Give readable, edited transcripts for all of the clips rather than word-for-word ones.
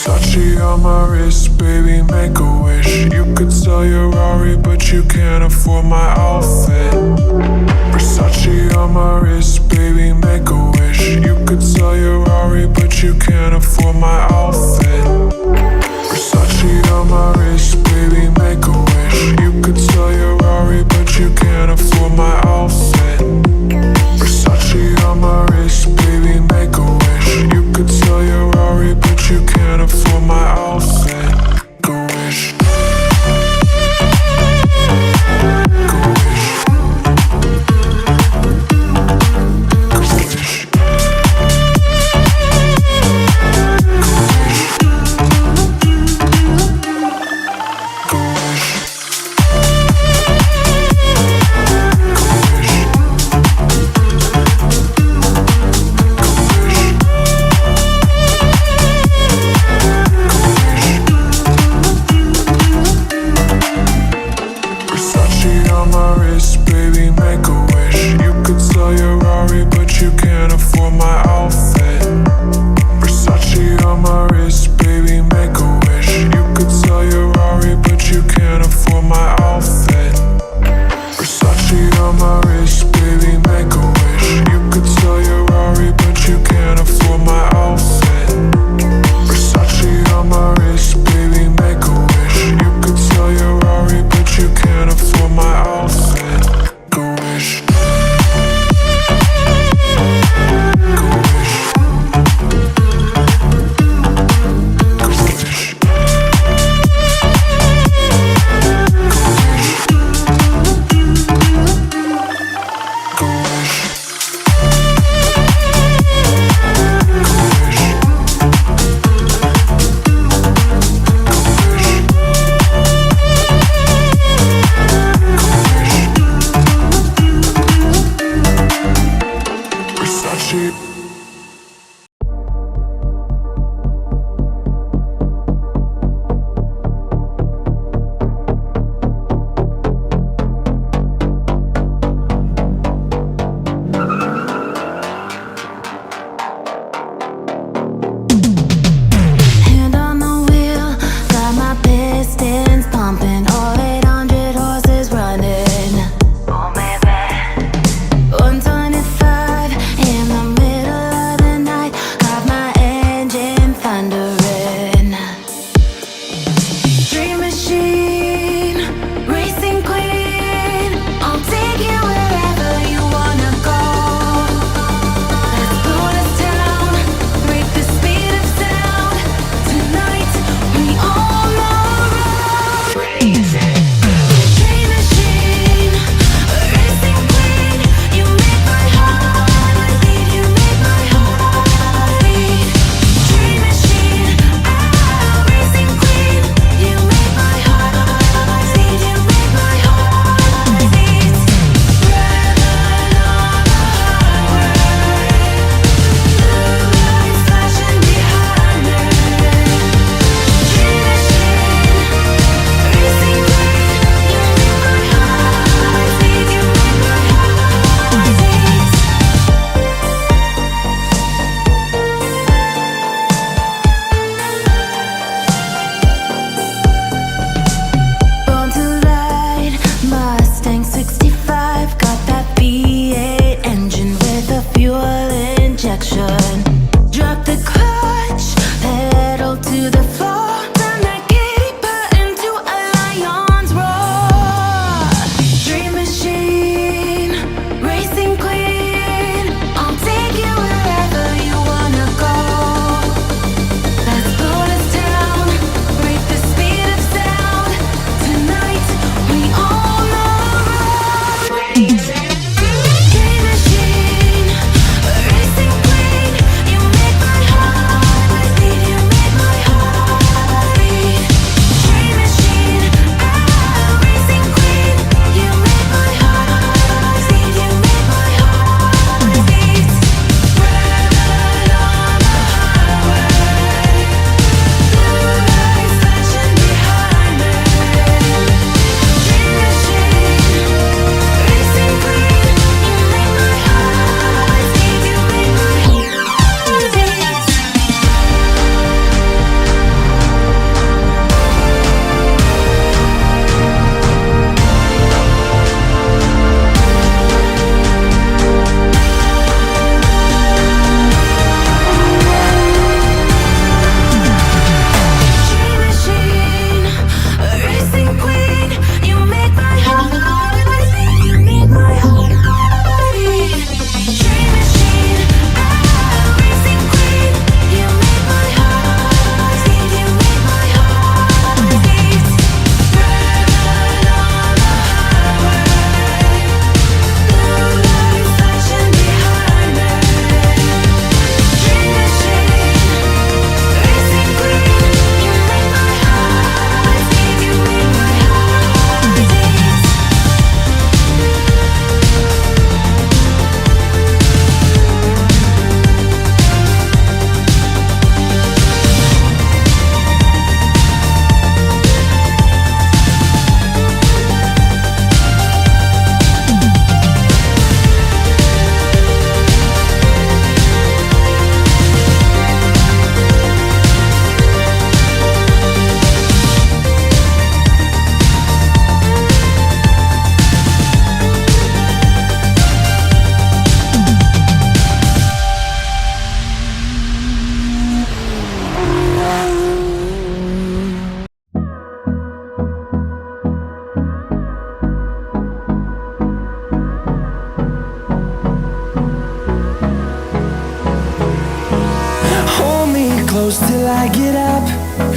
Versace on my wrist, baby, make a wish. You could sell your Rari, but you can't afford my outfit. Versace on my wrist, baby, make a wish. You could sell your Rari, but you can't afford my outfit. Versace on my wrist, baby, make a wish. You could sell your Rari, but you can't afford my outfit. Versace on my wrist, baby, make a wish. You could sell your Rari, but you can't afford my outfit. Make a wish. Make a wish. Make a wish. Make a wish.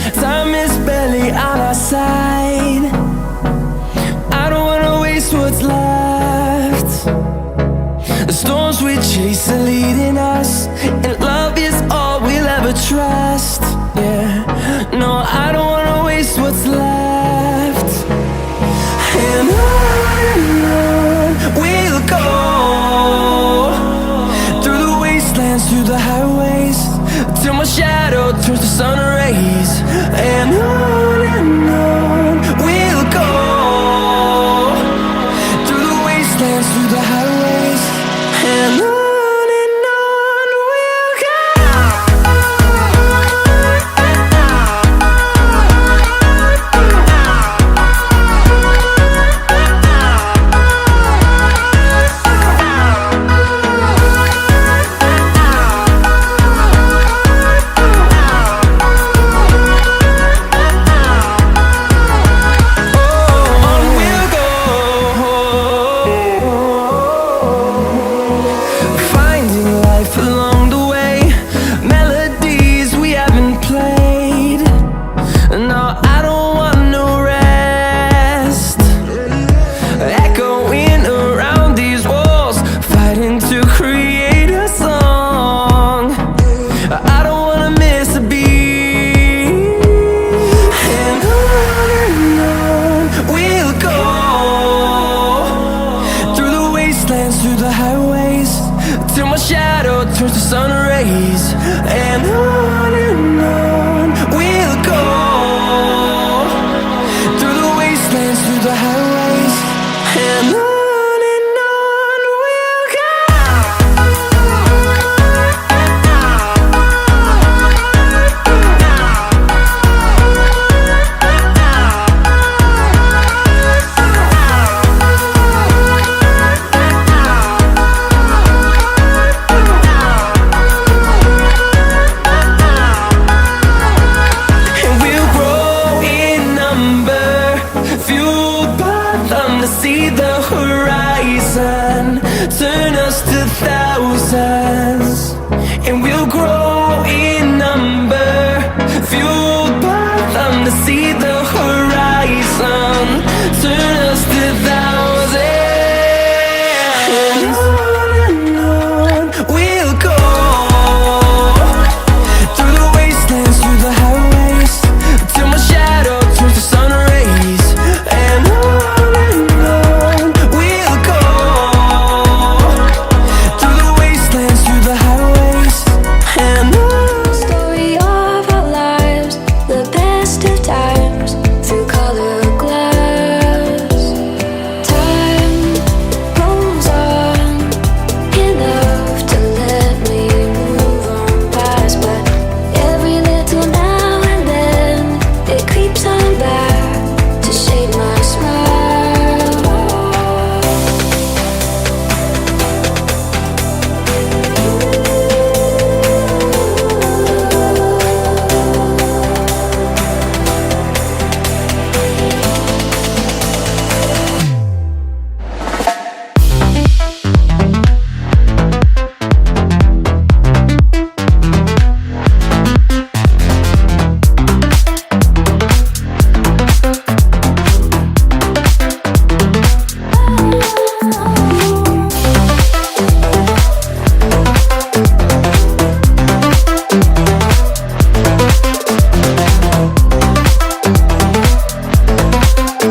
Time is barely on our side. I don't wanna waste what's left. The storms we chase are leading us, and love is all we'll ever trust. Yeah, no, I don't wanna waste what's left. And on we'll go, through the wastelands, through the highways, till my shadow turns to sun rays. And on